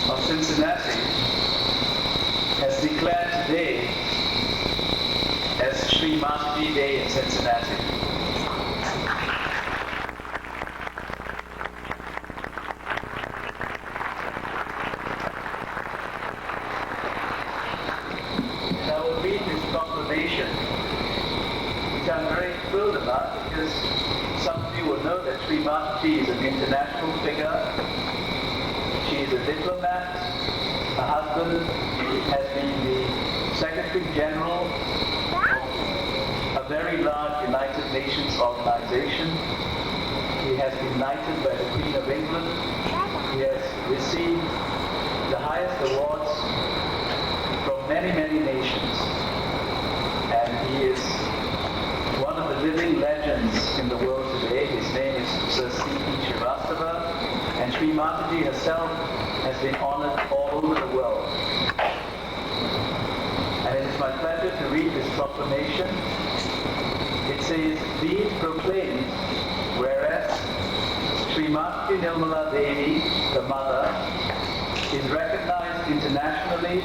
Of Cincinnati has declared today as Sri Mataji Day in Cincinnati. And I will read this proclamation, which I'm very thrilled about because some of you will know that Sri Mataji is an international figure. She is a diplomat. Her husband has been the Secretary General of a very large United Nations organization. He has been knighted by the Queen of England. He has received the highest awards from many, many nations. And he is one of the living legends in the world today. His name is Sir C.P. Srivastava. And Sri Mataji herself has been honored all over the world. And it is my pleasure to read this proclamation. It says, "Be it proclaimed, whereas Sri Mataji Nirmala Devi, the Mother, is recognized internationally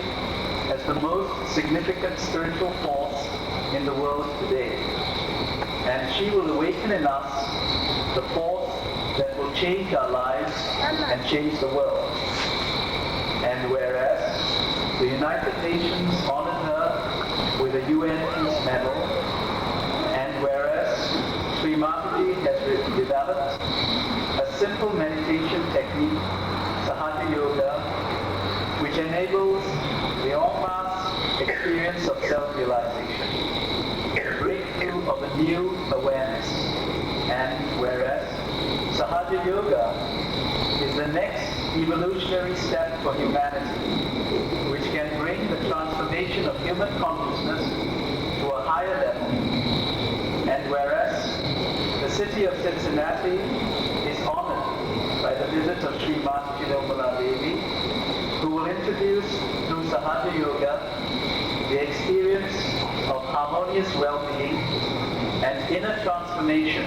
as the most significant spiritual force in the world today. And she will awaken in us the force that will change our lives and change the world. And whereas the United Nations honored her with a UN Peace Medal, and whereas Sri Mataji has developed a simple meditation technique, Sahaja Yoga, which enables the en-masse experience of self-realization, the breakthrough of a new awareness. And whereas Sahaja Yoga is the next evolutionary step for humanity, which can bring the transformation of human consciousness to a higher level. And whereas the city of Cincinnati is honored by the visit of Sri Mataji Nirmala Devi, who will introduce through Sahaja Yoga the experience of harmonious well-being and inner transformation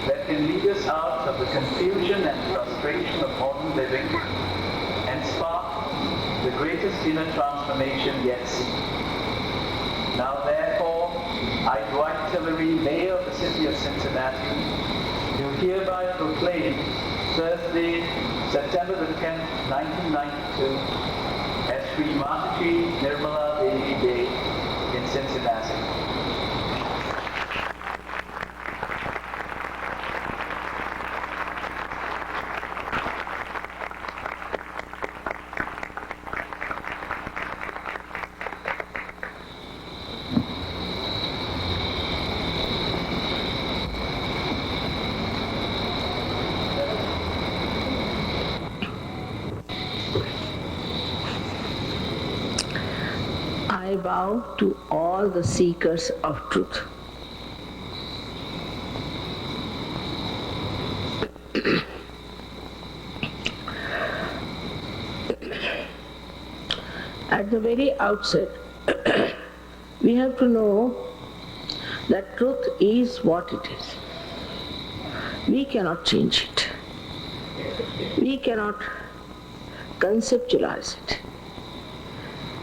that can lead us out of the confusion and frustration of modern living and spark the greatest inner transformation yet seen. Now therefore, I, Dwight Tillery, Mayor of the City of Cincinnati, do hereby proclaim Thursday, September the 10th, 1992, Srimati Nirmala Devi Day in Cincinnati. I bow to all the seekers of truth. At the very outset, we have to know that truth is what it is. We cannot change it. We cannot conceptualize it.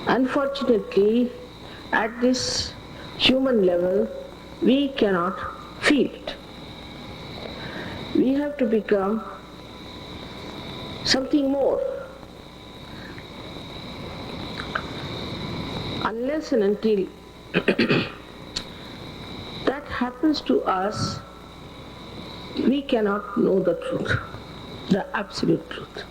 Unfortunately, at this human level, we cannot feel it. We have to become something more. Unless and until that happens to us, we cannot know the truth, the absolute truth.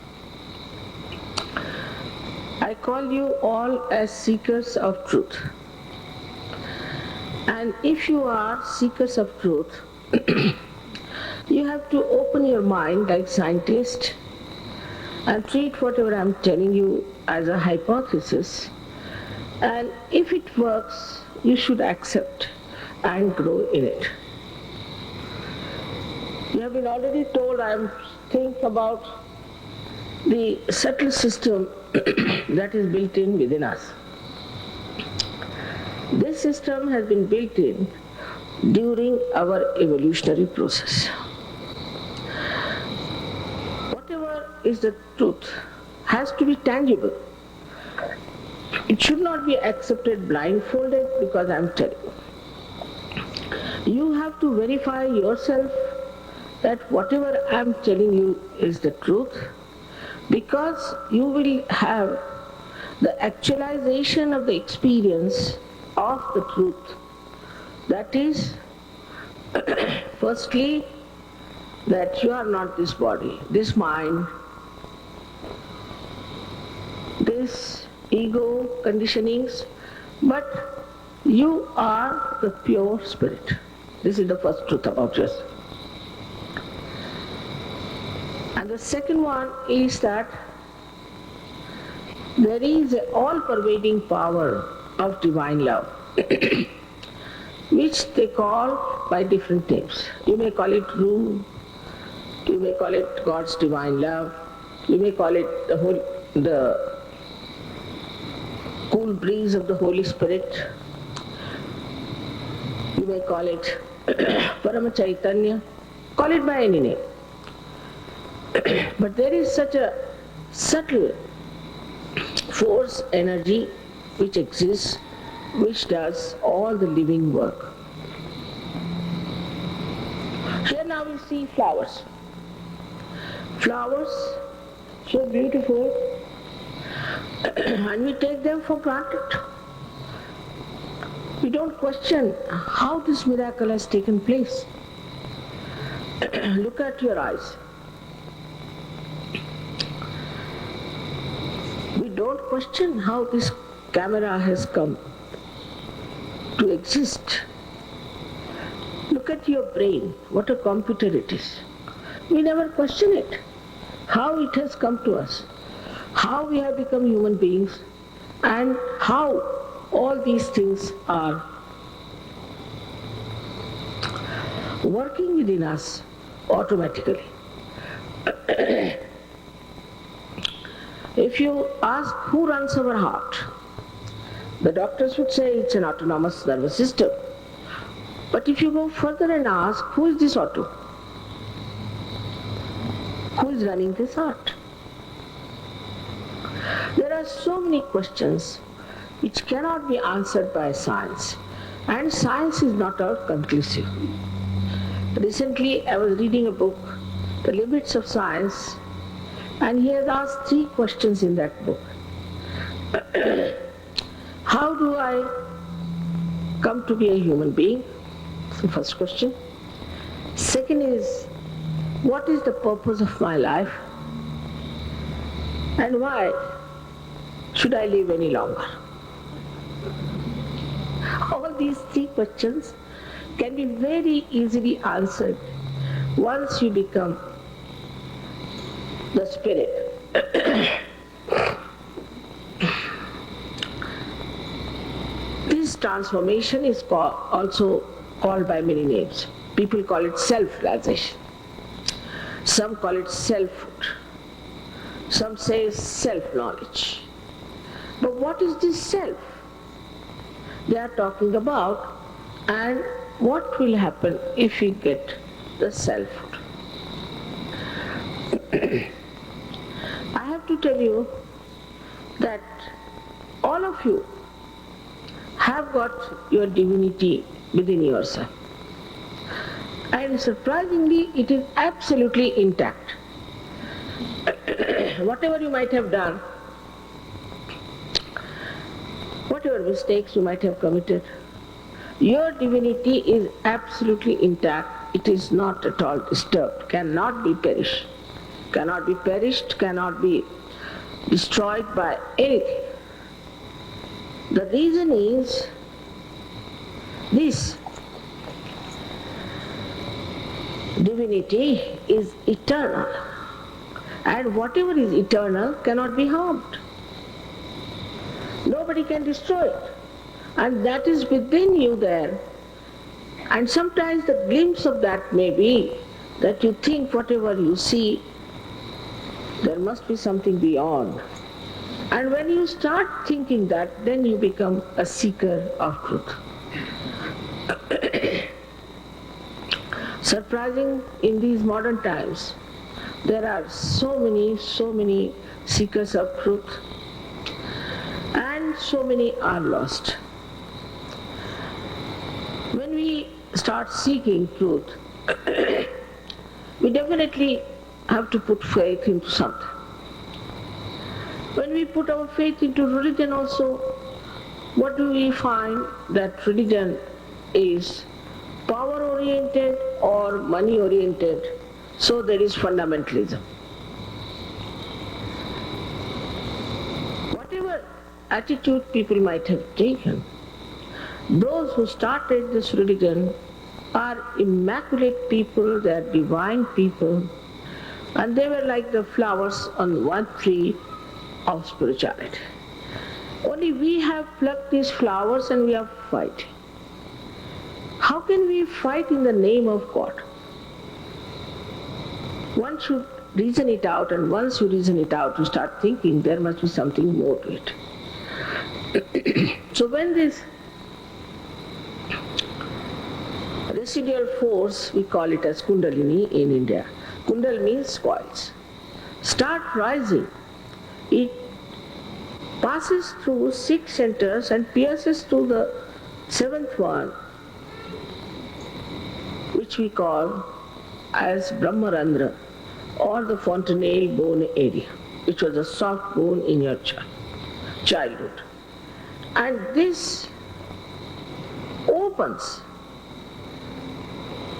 I call you all as seekers of truth. And if you are seekers of truth, you have to open your mind like scientists and treat whatever I'm telling you as a hypothesis. And if it works, you should accept and grow in it. You have been already told I'm thinking about the subtle system that is built in within us. This system has been built in during our evolutionary process. Whatever is the truth has to be tangible. It should not be accepted blindfolded because I am telling you. You have to verify yourself that whatever I am telling you is the truth, because you will have the actualization of the experience of the truth. That is, firstly, that you are not this body, this mind, this ego conditionings, but you are the pure spirit. This is the first truth about yourself. And the second one is that there is an all-pervading power of divine love, which they call by different names. You may call it Ruh, you may call it God's divine love, you may call it the cool breeze of the Holy Spirit, you may call it Parama Chaitanya, call it by any name. But there is such a subtle force, energy which exists, which does all the living work. Here now we see flowers. Flowers, so beautiful, and we take them for granted. We don't question how this miracle has taken place. Look at your eyes. We don't question how this camera has come to exist. Look at your brain, what a computer it is. We never question it, how it has come to us, how we have become human beings, and how all these things are working within us automatically. If you ask who runs our heart, the doctors would say it's an autonomous nervous system. But if you go further and ask, who is this auto? Who is running this heart? There are so many questions which cannot be answered by science, and science is not all conclusive. Recently I was reading a book, The Limits of Science, and he has asked 3 questions in that book. How do I come to be a human being? That's the first question. Second is, what is the purpose of my life? And why should I live any longer? All these three questions can be very easily answered once you become the spirit. This transformation is also called by many names. People call it self-realization. Some call it selfhood. Some say self-knowledge. But what is this self they are talking about, and what will happen if we get the selfhood? I have to tell you that all of you have got your divinity within yourself. And surprisingly, it is absolutely intact. Whatever you might have done, whatever mistakes you might have committed, your divinity is absolutely intact. It is not at all disturbed, cannot be perished, cannot be destroyed by anything. The reason is this: divinity is eternal, and whatever is eternal cannot be harmed. Nobody can destroy it, and that is within you there. And sometimes the glimpse of that may be that you think whatever you see, there must be something beyond. And when you start thinking that, then you become a seeker of truth. Surprising in these modern times, there are so many seekers of truth, and so many are lost. When we start seeking truth, we definitely have to put faith into something. When we put our faith into religion also, what do we find? That religion is power-oriented or money-oriented, so there is fundamentalism. Whatever attitude people might have taken, those who started this religion are immaculate people, they are divine people, and they were like the flowers on one tree of spirituality. Only we have plucked these flowers and we are fighting. How can we fight in the name of God? One should reason it out, and once you reason it out, you start thinking there must be something more to it. So when this residual force, we call it as Kundalini in India, Kundal means coils, start rising, it passes through 6 centers and pierces through the 7th one, which we call as Brahmarandra, or the fontanelle bone area, which was a soft bone in your childhood. And this opens.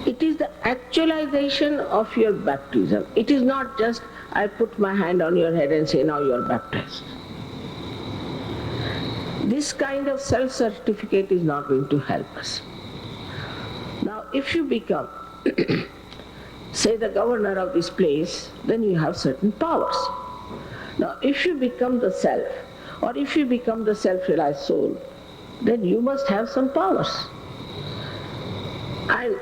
It is the actualization of your baptism. It is not just I put my hand on your head and say now you are baptized. This kind of self-certificate is not going to help us. Now if you become say the governor of this place, then you have certain powers. Now if you become the self, or if you become the self-realized soul, then you must have some powers. And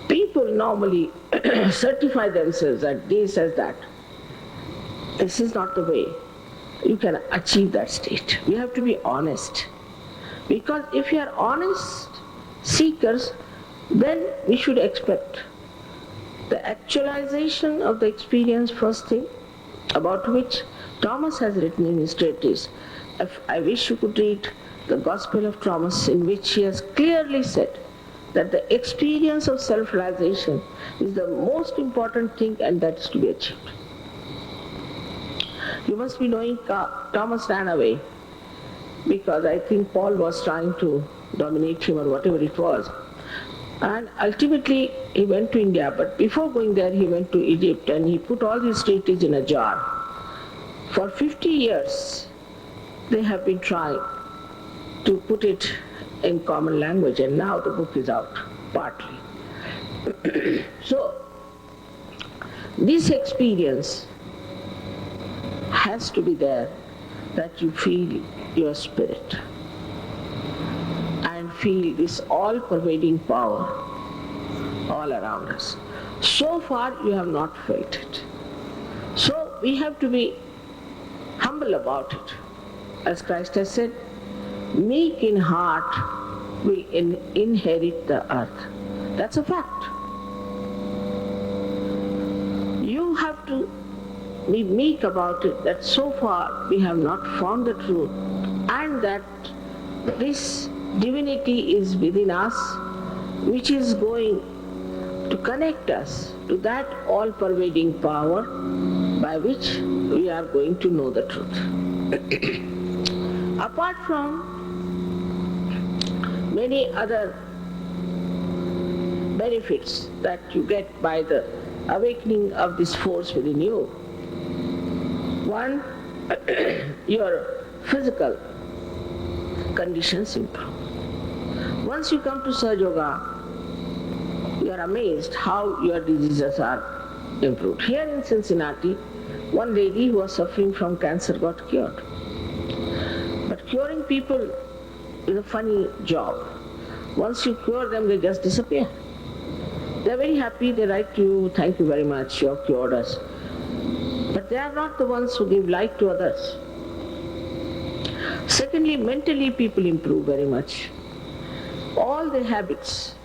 people normally certify themselves as this, as that. This is not the way you can achieve that state. You have to be honest. Because if you are honest seekers, then we should expect the actualization of the experience, first thing, about which Thomas has written in his treatise. I wish you could read the Gospel of Thomas, in which he has clearly said that the experience of self-realization is the most important thing, and that is to be achieved. You must be knowing Thomas ran away because I think Paul was trying to dominate him or whatever it was. And ultimately he went to India, but before going there he went to Egypt and he put all these treaties in a jar. For 50 years they have been trying to put it in common language, and now the book is out, partly. So, this experience has to be there, that you feel your spirit and feel this all-pervading power all around us. So far you have not felt it. So we have to be humble about it. As Christ has said, meek in heart will inherit the earth. That's a fact. You have to be meek about it, that so far we have not found the truth, and that this divinity is within us, which is going to connect us to that all-pervading power by which we are going to know the truth. Apart from many other benefits that you get by the awakening of this force within you, one, your physical conditions improve. Once you come to Sahaja Yoga, you are amazed how your diseases are improved. Here in Cincinnati, one lady who was suffering from cancer got cured. But curing people is a funny job. Once you cure them, they just disappear. They are very happy, they write to you, thank you very much, you have cured us. But they are not the ones who give light to others. Secondly, mentally people improve very much. All the habits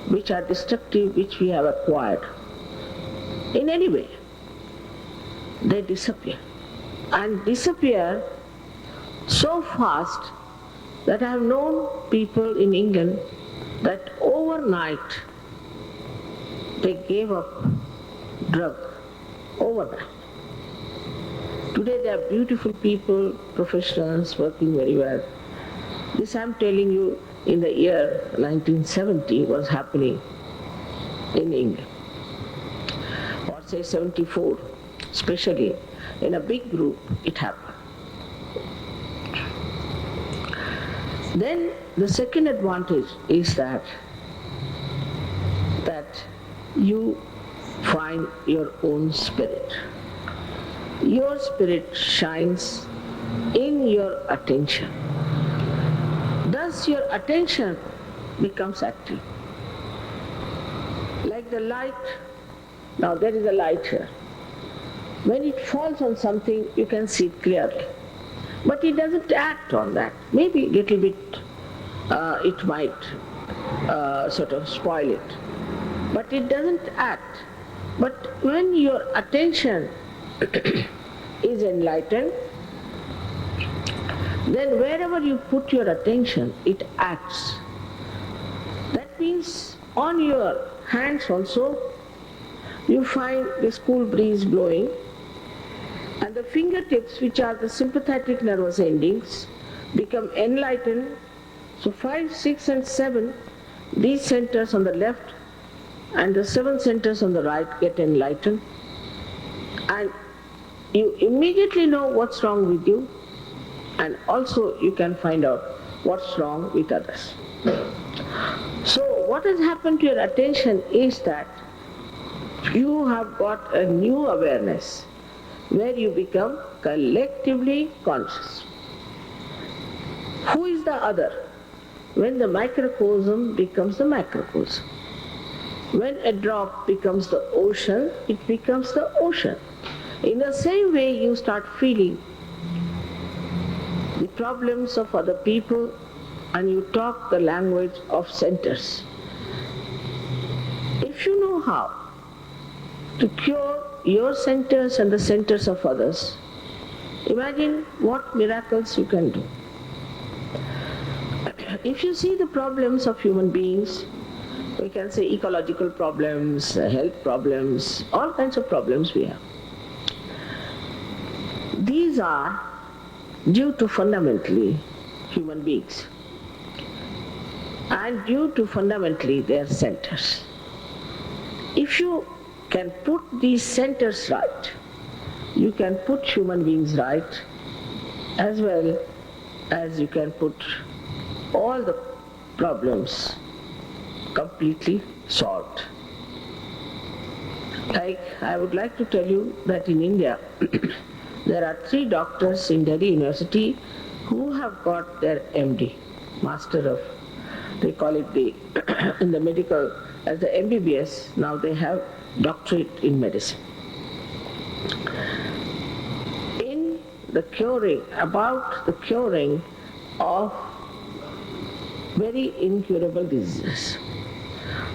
which are destructive, which we have acquired, in any way, they disappear. And disappear so fast that I have known people in England that overnight they gave up drug. Overnight. Today they are beautiful people, professionals, working very well. This I am telling you in the year 1970 was happening in England. Or say 74, especially in a big group it happened. Then the second advantage is that you find your own spirit. Your spirit shines in your attention. Thus your attention becomes active. Like the light, now there is a light here. When it falls on something, you can see it clearly. But it doesn't act on that. Maybe a little bit it might sort of spoil it. But it doesn't act. But when your attention is enlightened, then wherever you put your attention, it acts. That means on your hands also, you find this cool breeze blowing, and the fingertips, which are the sympathetic nervous endings, become enlightened. So 5, 6 and 7, these centers on the left and the 7 centers on the right get enlightened, and you immediately know what's wrong with you, and also you can find out what's wrong with others. So what has happened to your attention is that you have got a new awareness where you become collectively conscious. Who is the other? When the microcosm becomes the macrocosm. When a drop becomes the ocean, it becomes the ocean. In the same way, you start feeling the problems of other people and you talk the language of centers. If you know how to cure your centers and the centers of others, imagine what miracles you can do. If you see the problems of human beings, we can say ecological problems, health problems, all kinds of problems we have. these are due to fundamentally human beings and due to fundamentally their centers. If you can put these centers right, you can put human beings right as well as you can put all the problems completely solved. Like, I would like to tell you that in India, there are 3 doctors in Delhi University who have got their MD, Master of, they call it in the medical as the MBBS, now they have doctorate in medicine. About the curing of very incurable diseases.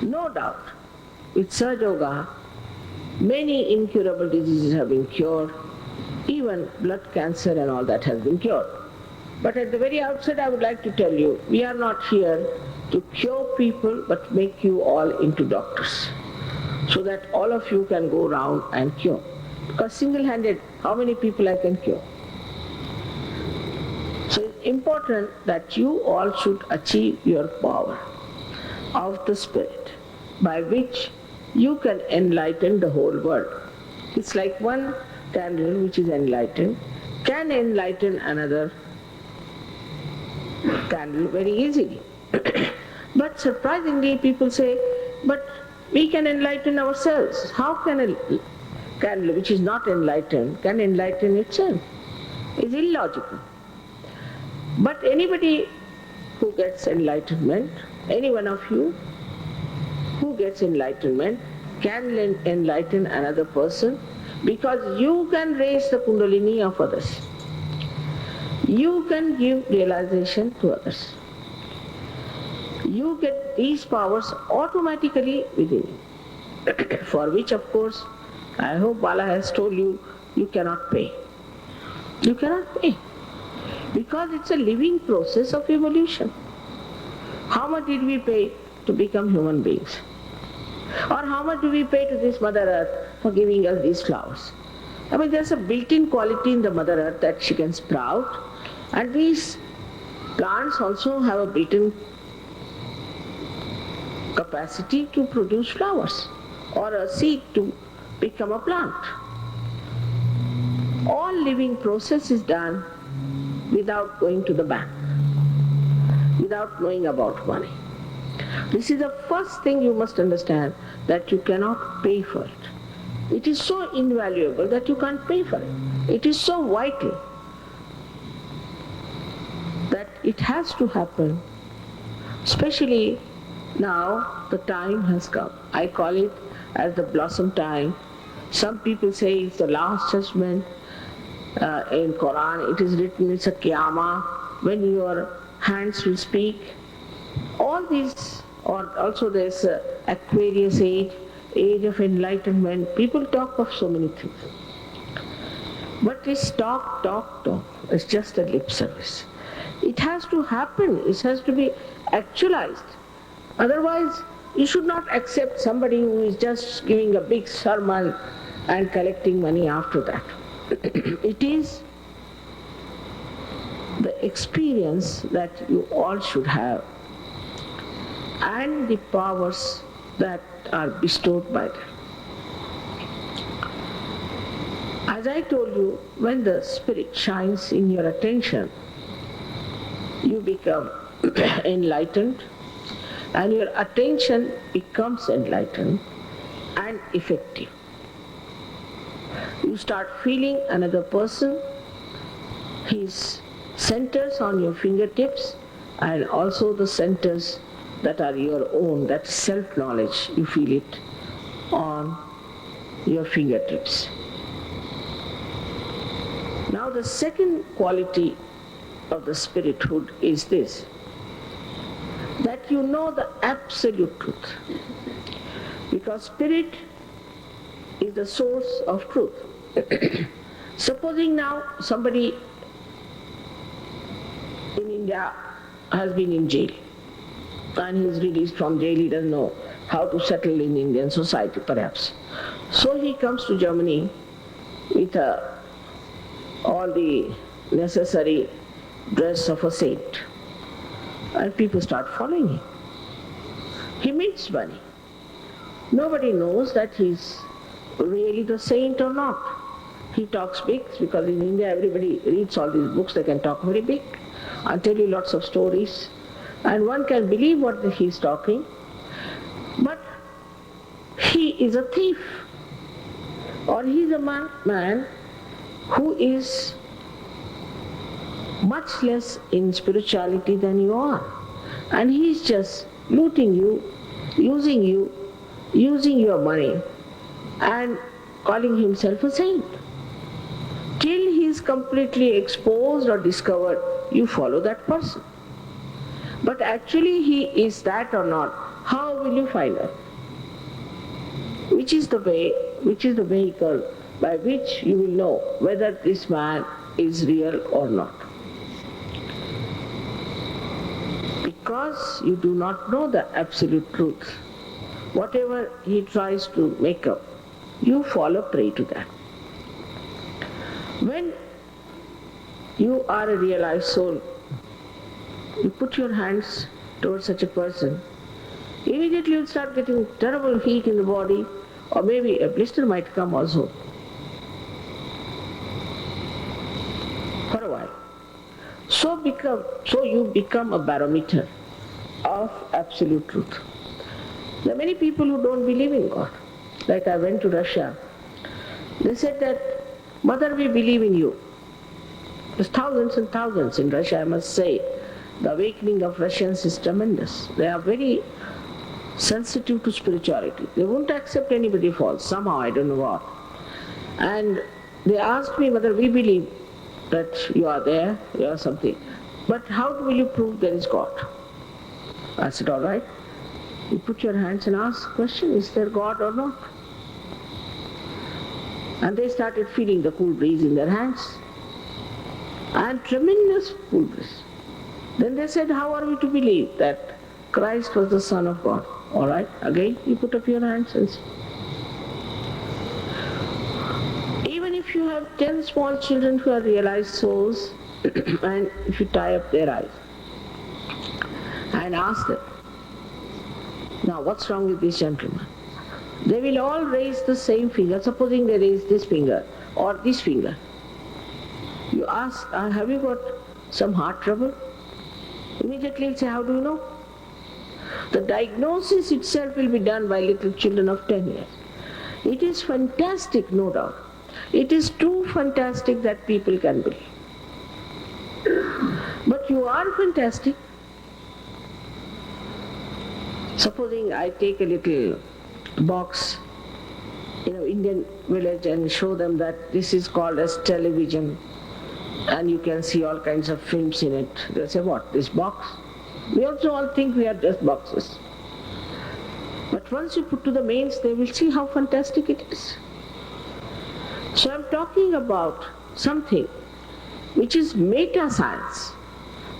No doubt, with Sahaja Yoga, many incurable diseases have been cured, even blood cancer and all that has been cured. But at the very outset I would like to tell you, we are not here to cure people but make you all into doctors, so that all of you can go around and cure. Because single-handed, how many people I can cure? So it's important that you all should achieve your power of the Spirit, by which you can enlighten the whole world. It's like one candle which is enlightened can enlighten another candle very easily. But surprisingly people say, but we can enlighten ourselves. How can a candle which is not enlightened can enlighten itself? It's illogical. But anybody who gets enlightenment, any one of you who gets enlightenment can enlighten another person, because you can raise the Kundalini of others. You can give realization to others. You get these powers automatically within you, for which of course, I hope Bala has told you, you cannot pay. You cannot pay. Because it's a living process of evolution. How much did we pay to become human beings? Or how much do we pay to this Mother Earth for giving us these flowers? I mean, there's a built-in quality in the Mother Earth that she can sprout, and these plants also have a built-in capacity to produce flowers, or a seed to become a plant. All living process is done without going to the bank, without knowing about money. This is the first thing you must understand, that you cannot pay for it. It is so invaluable that you can't pay for it. It is so vital that it has to happen, especially now the time has come. I call it as the blossom time. Some people say it's the last judgment. In Quran it is written it's a Qiyamah, when your hands will speak. All these, or also there's Aquarius age, age of enlightenment. People talk of so many things. But it's talk. It's just a lip service. It has to happen. It has to be actualized. Otherwise, you should not accept somebody who is just giving a big sermon and collecting money after that. It is the experience that you all should have, and the powers that are bestowed by them. As I told you, when the Spirit shines in your attention, you become enlightened, and your attention becomes enlightened and effective. You start feeling another person, his centers on your fingertips, and also the centers that are your own, that self-knowledge, you feel it on your fingertips. Now the second quality of the spirithood is this, that you know the absolute truth. Because spirit is the source of truth. Supposing now somebody in India has been in jail, and he is released from jail, he doesn't know how to settle in Indian society perhaps. So he comes to Germany with a all the necessary dress of a saint. And people start following him. He makes money. Nobody knows that he's really the saint or not. He talks big because in India everybody reads all these books, they can talk very big and tell you lots of stories. And one can believe what he's talking. But he is a thief. Or he's a man who is much less in spirituality than you are. And he's just looting you, using your money and calling himself a saint. Till he is completely exposed or discovered, you follow that person. But actually he is that or not, how will you find out? Which is the vehicle by which you will know whether this man is real or not. Because you do not know the absolute truth, whatever he tries to make up, you fall a prey to that. When you are a realized soul, you put your hands towards such a person, immediately you'll start getting terrible heat in the body, or maybe a blister might come also for a while. So you become a barometer of absolute truth. There are many people who don't believe in God. Like I went to Russia. They said that, Mother, we believe in you. There's thousands and thousands in Russia, I must say. The awakening of Russians is tremendous. They are very sensitive to spirituality. They won't accept anybody false, somehow, I don't know what. And they asked me, Mother, we believe that you are there, you are something. But how will you prove there is God? I said, all right. You put your hands and ask the question, is there God or not? And they started feeling the cool breeze in their hands. And tremendous cool breeze. Then they said, how are we to believe that Christ was the Son of God? All right, again you put up your hands and see. Even if you have 10 small children who are realized souls, and if you tie up their eyes and ask them, now what's wrong with this gentleman? They will all raise the same finger, supposing they raise this finger or this finger. You ask, have you got some heart trouble? Immediately he'll say, how do you know? The diagnosis itself will be done by little children of 10 years. It is fantastic, no doubt. It is too fantastic that people can believe. But you are fantastic. Supposing I take a little box in an Indian village and show them that this is called as television and you can see all kinds of films in it. They'll say, what, this box? We also all think we are just boxes. But once you put to the mains, they will see how fantastic it is. So I'm talking about something which is meta-science,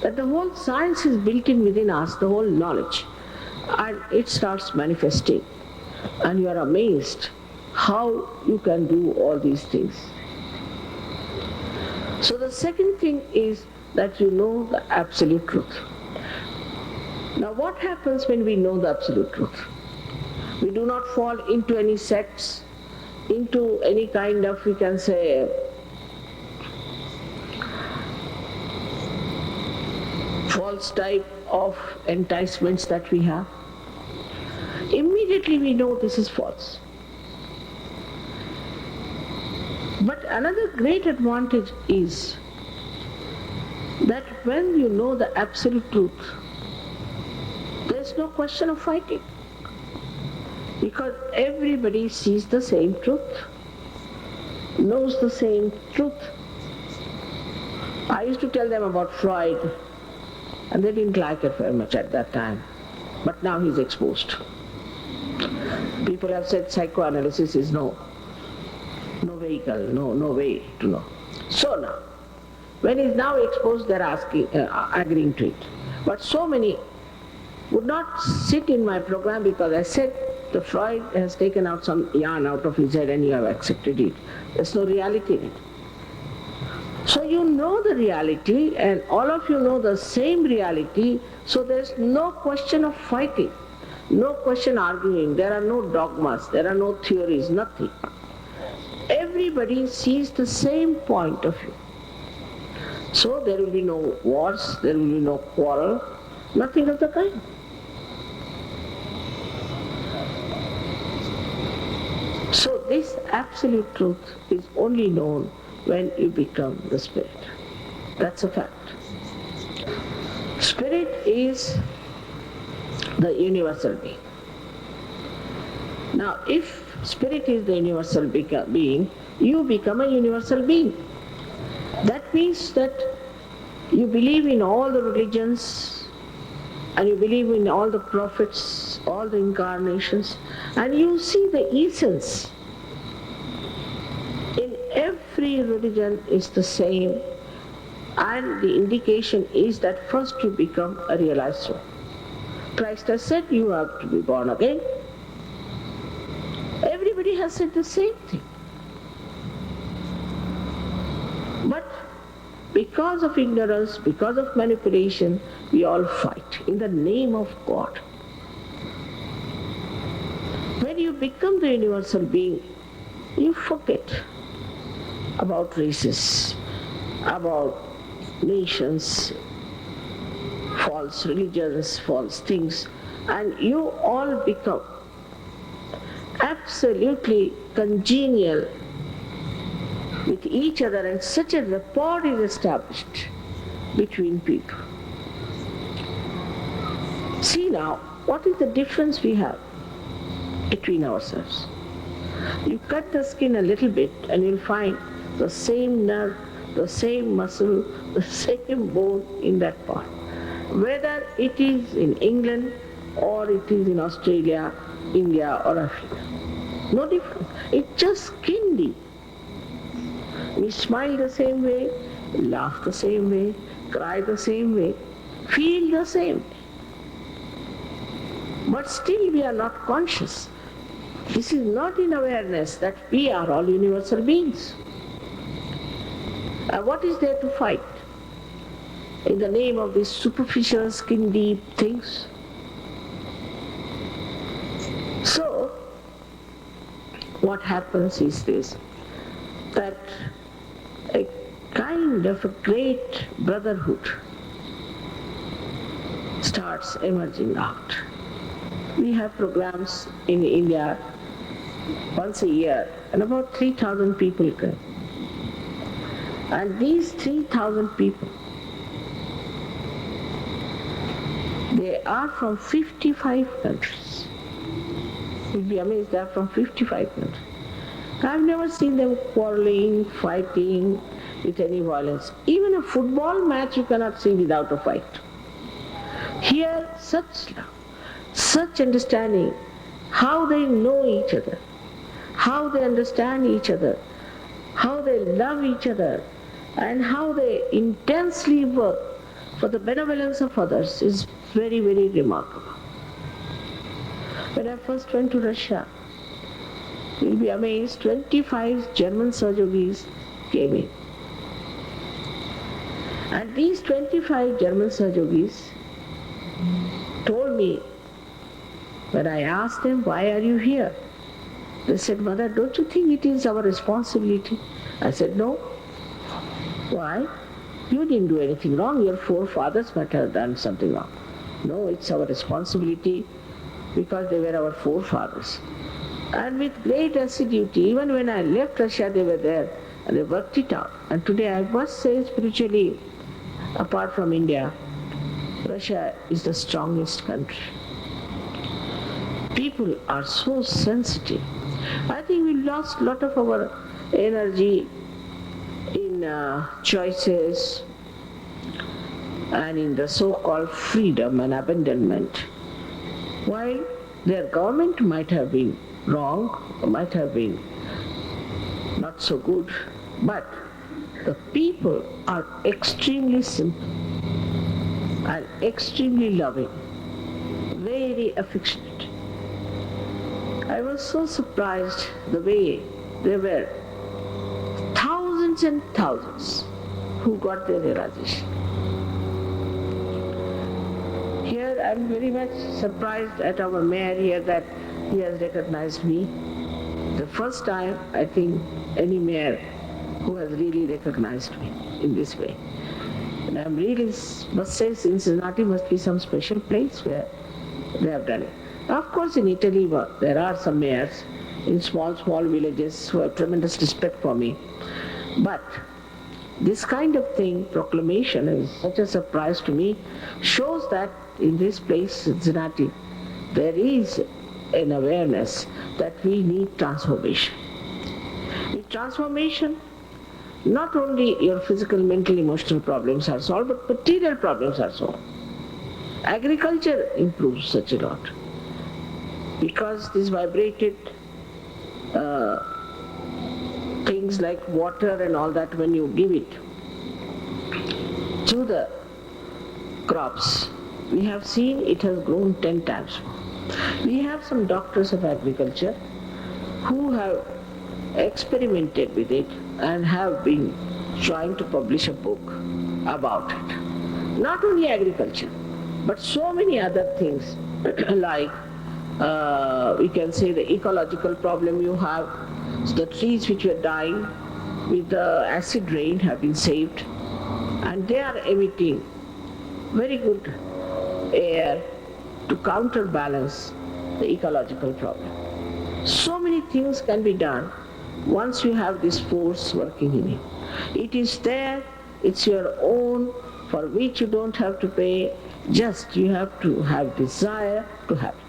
that the whole science is built in within us, the whole knowledge, and it starts manifesting. And you are amazed how you can do all these things. So the second thing is that you know the absolute truth. Now what happens when we know the absolute truth? We do not fall into any sects, into any kind of, we can say, false type of enticements that we have. Immediately we know this is false. But another great advantage is that when you know the absolute truth, there is no question of fighting. Because everybody sees the same truth, knows the same truth. I used to tell them about Freud, and they didn't like it very much at that time. But now he's exposed. People have said psychoanalysis is no vehicle, no way to know. So now, when he's now exposed, they're agreeing to it. But so many would not sit in my program because I said, the Freud has taken out some yarn out of his head and you have accepted it. There's no reality in it. So you know the reality and all of you know the same reality, so there's no question of fighting, no question arguing, there are no dogmas, there are no theories, nothing. Everybody sees the same point of view. So there will be no wars, there will be no quarrel, nothing of the kind. So this absolute truth is only known when you become the Spirit. That's a fact. Spirit is the universal being. Now if Spirit is the universal being, you become a universal being. That means that you believe in all the religions and you believe in all the prophets, all the incarnations, and you see the essence. In every religion is the same, and the indication is that first you become a realized soul. Christ has said you have to be born again. Everybody has said the same thing. But because of ignorance, because of manipulation, we all fight in the name of God. When you become the universal being, you forget about races, about nations, false religions, false things, and you all become absolutely congenial with each other, and such a rapport is established between people. See now, what is the difference we have between ourselves? You cut the skin a little bit and you'll find the same nerve, the same muscle, the same bone in that part. Whether it is in England or it is in Australia, India or Africa. No difference. It's just skin deep. We smile the same way, laugh the same way, cry the same way, feel the same way. But still we are not conscious. This is not in awareness that we are all universal beings. What is there to fight in the name of these superficial, skin deep things? So, what happens is this, that a kind of a great brotherhood starts emerging out. We have programs in India once a year, and about 3,000 people come. And these 3,000 people, they are from 55 countries. You'll be amazed, they are from 55 countries. I've never seen them quarreling, fighting with any violence. Even a football match you cannot see without a fight. Here, such love, such understanding, how they know each other, how they understand each other, how they love each other, and how they intensely work for the benevolence of others is very, very remarkable. When I first went to Russia, you'll be amazed, 25 German Sahjogis came in. And these 25 German Sahjogis told me, when I asked them, why are you here? They said, Mother, don't you think it is our responsibility? I said, no. Why? You didn't do anything wrong. Your forefathers might have done something wrong. No, it's our responsibility because they were our forefathers. And with great assiduity, even when I left Russia, they were there and they worked it out. And today I must say, spiritually, apart from India, Russia is the strongest country. People are so sensitive. I think we lost a lot of our energy in choices and in the so-called freedom and abandonment. While their government might have been wrong, might have been not so good, but the people are extremely simple and extremely loving, very affectionate. I was so surprised the way they were, thousands and thousands, who got their realization. Here I am very much surprised at our mayor here that he has recognized me. The first time I think any mayor who has really recognized me in this way. And I really must say Cincinnati must be some special place where they have done it. Of course in Italy there are some mayors in small villages who have tremendous respect for me. But this kind of thing, proclamation, is such a surprise to me, shows that in this place, Cincinnati, there is an awareness that we need transformation. With transformation, not only your physical, mental, emotional problems are solved, but material problems are solved. Agriculture improves such a lot because this vibrated things like water and all that, when you give it to the crops, we have seen it has grown 10 times more. We have some doctors of agriculture who have experimented with it and have been trying to publish a book about it. Not only agriculture, but so many other things like we can say the ecological problem you have. So the trees which were dying with the acid rain have been saved, and they are emitting very good air to counterbalance the ecological problem. So many things can be done once you have this force working in you. It is there, it's your own, for which you don't have to pay, just you have to have desire to have it.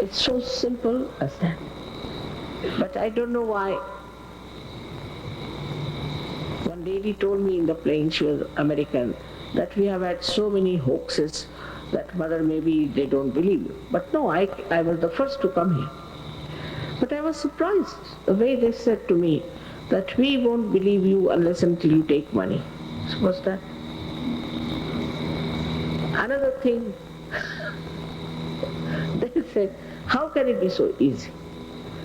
It's so simple as that. But I don't know why. One lady told me in the plane, she was American, that we have had so many hoaxes that mother, maybe they don't believe you. But no, I was the first to come here. But I was surprised the way they said to me that we won't believe you unless until you take money. So what's that? Another thing, they said, how can it be so easy?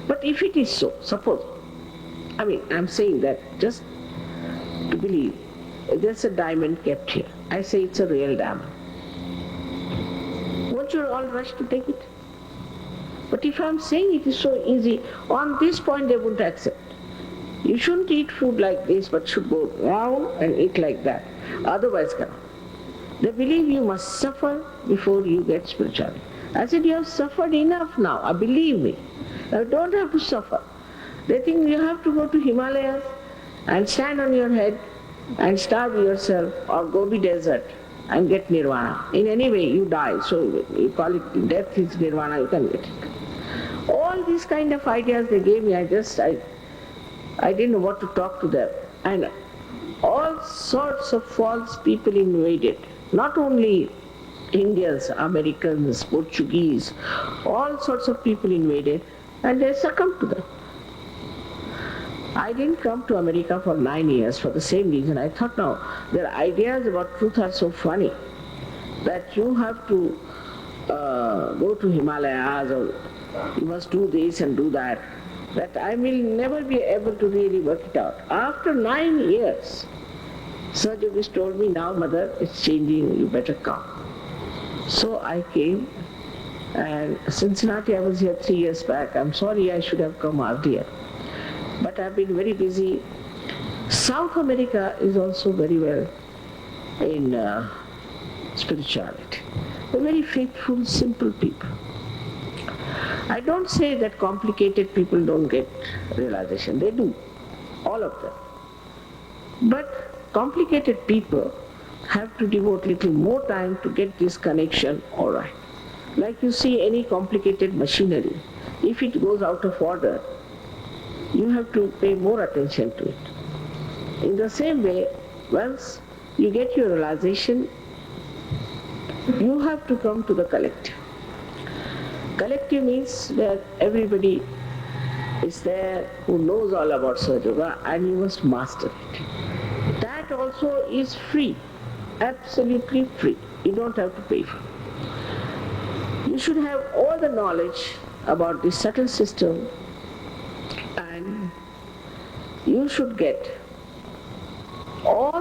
But if it is so, suppose, I'm saying that just to believe, there's a diamond kept here. I say it's a real diamond. Won't you all rush to take it? But if I'm saying it is so easy, on this point they won't accept. You shouldn't eat food like this, but should go round and eat like that. Otherwise, cannot. They believe you must suffer before you get spirituality. I said, you have suffered enough now, believe me. You don't have to suffer. They think you have to go to Himalayas and stand on your head and starve yourself or go to desert and get nirvana. In any way, you die, so you call it death is nirvana, you can get it. All these kind of ideas they gave me, I didn't know what to talk to them. And all sorts of false people invaded, not only Indians, Americans, Portuguese, all sorts of people invaded, and they succumbed to them. I didn't come to America for 9 years for the same reason. I thought, no, their ideas about truth are so funny that you have to go to Himalayas or you must do this and do that I will never be able to really work it out. After 9 years, Sir Yogesh told me, now mother, it's changing, you better come. So I came, and Cincinnati, I was here 3 years back. I'm sorry I should have come earlier. But I've been very busy. South America is also very well in spirituality. They're very faithful, simple people. I don't say that complicated people don't get realization. They do, all of them. But complicated people have to devote little more time to get this connection all right. Like you see any complicated machinery, if it goes out of order, you have to pay more attention to it. In the same way, once you get your realization, you have to come to the collective. Collective means where everybody is there who knows all about Sahaja Yoga, and you must master it. That also is free, absolutely free. You don't have to pay for it. You should have all the knowledge about this subtle system, and you should get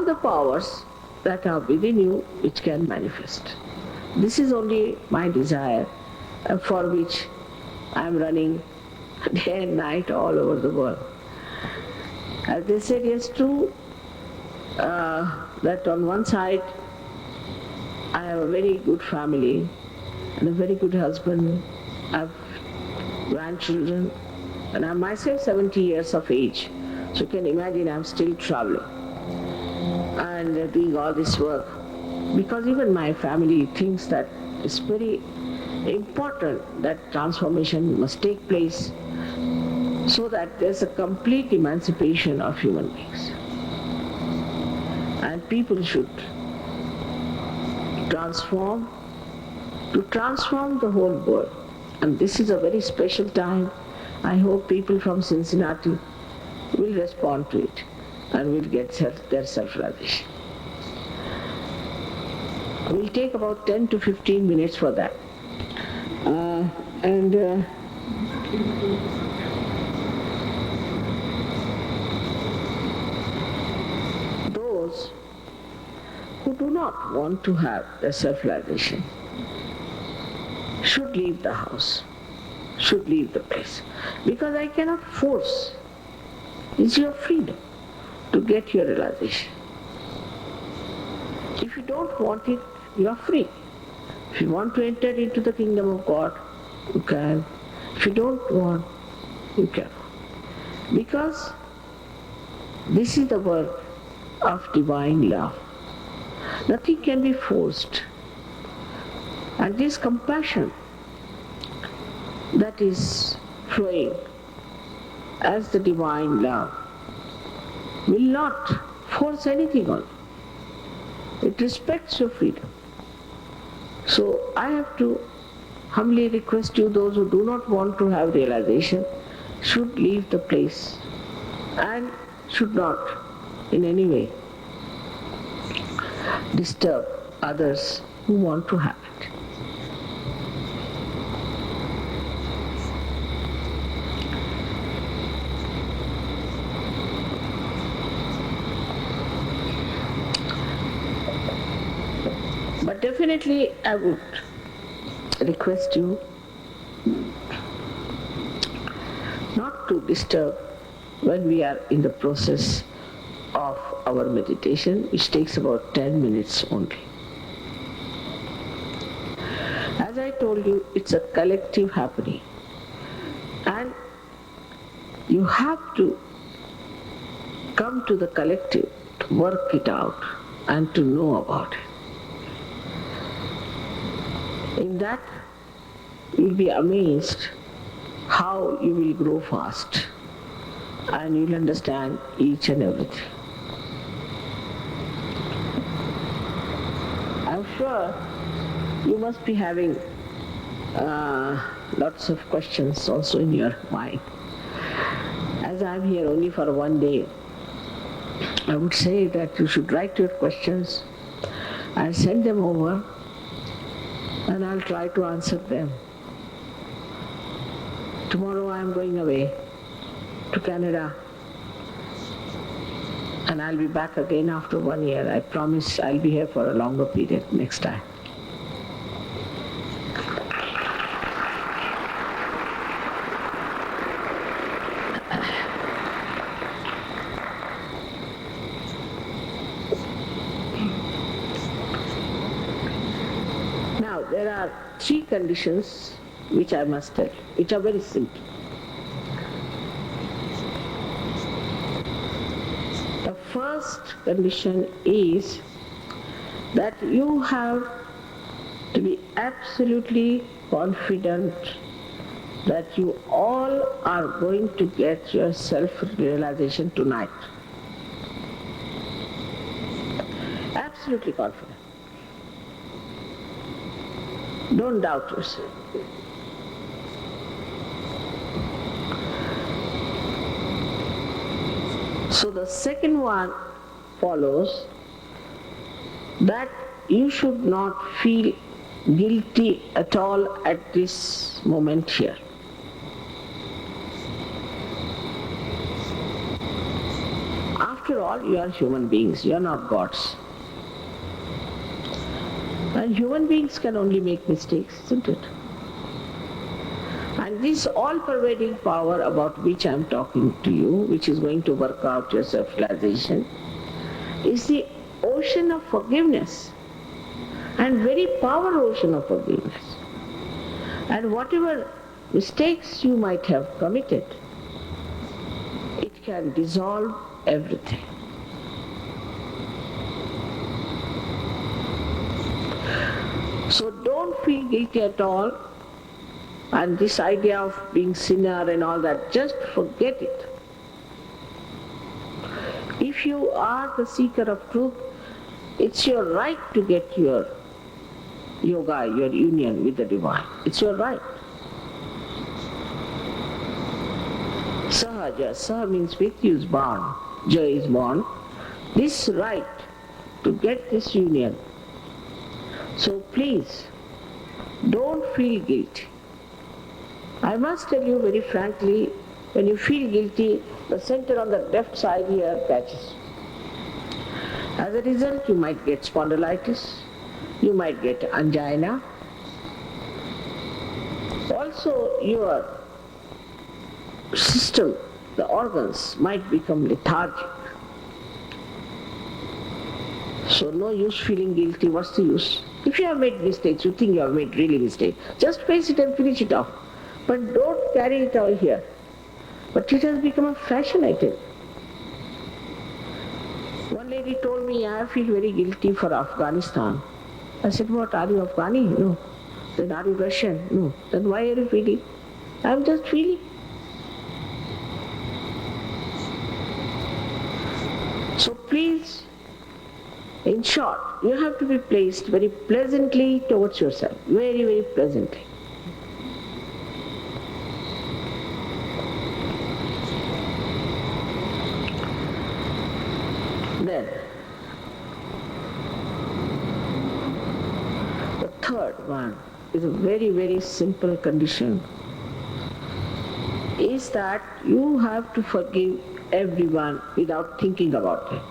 the powers that are within you which can manifest. This is only my desire, for which I am running day and night all over the world. As they said, yes, true, that on one side I have a very good family and a very good husband, I have grandchildren, and I'm myself 70 years of age. So you can imagine I'm still traveling and doing all this work, because even my family thinks that it's very important that transformation must take place so that there's a complete emancipation of human beings. And people should transform, to transform the whole world. And this is a very special time. I hope people from Cincinnati will respond to it and will get their self-realization. We'll take about 10 to 15 minutes for that. Those who do not want to have their self-realization should leave the house, should leave the place. Because I cannot force. It's your freedom to get your realization. If you don't want it, you are free. If you want to enter into the kingdom of God, you can. If you don't want, you cannot. Because this is the work of divine love. Nothing can be forced. And this compassion that is flowing as the divine love will not force anything on you. It respects your freedom. So I have to humbly request you, those who do not want to have realization should leave the place and should not in any way disturb others who want to have it. But definitely I would request you not to disturb when we are in the process of our meditation, which takes about 10 minutes only. As I told you, it's a collective happening, and you have to come to the collective to work it out and to know about it. In that, you'll be amazed how you will grow fast and you'll understand each and everything. I'm sure you must be having lots of questions also in your mind. As I'm here only for one day, I would say that you should write your questions and send them over, and I'll try to answer them. Tomorrow I'm going away to Canada, and I'll be back again after 1 year. I promise I'll be here for a longer period next time. Now, there are 3 conditions which I must tell you, which are very simple. The first condition is that you have to be absolutely confident that you all are going to get your self-realization tonight. Absolutely confident. Don't doubt yourself. So the second one follows that you should not feel guilty at all at this moment here. After all, all, you are human beings, you are not gods. And human beings can only make mistakes, isn't it? And this all-pervading power about which I am talking to you, which is going to work out your self-realization, is the ocean of forgiveness, and very powerful ocean of forgiveness. And whatever mistakes you might have committed, it can dissolve everything. So don't feel guilty at all, and this idea of being sinner and all that, just forget it. If you are the seeker of truth, it's your right to get your yoga, your union with the divine. It's your right. Sahaja, Saha means with you is born, Ja is born. This right to get this union. So please, don't feel guilty. I must tell you very frankly, when you feel guilty, the center on the left side here catches. As a result, you might get spondylitis, you might get angina. Also, your system, the organs, might become lethargic. So no use feeling guilty. What's the use? If you have made mistakes, you think you have made really mistakes, just face it and finish it off. But don't carry it out here. But it has become a fashion, I tell you. One lady told me, I feel very guilty for Afghanistan. I said, what, are you Afghani? No. Then are you Russian? No. Then why are you feeling? I'm just feeling. So please, in short, you have to be placed very pleasantly towards yourself. Very, very pleasantly. Then, the third one is a very, very simple condition, is that you have to forgive everyone without thinking about it.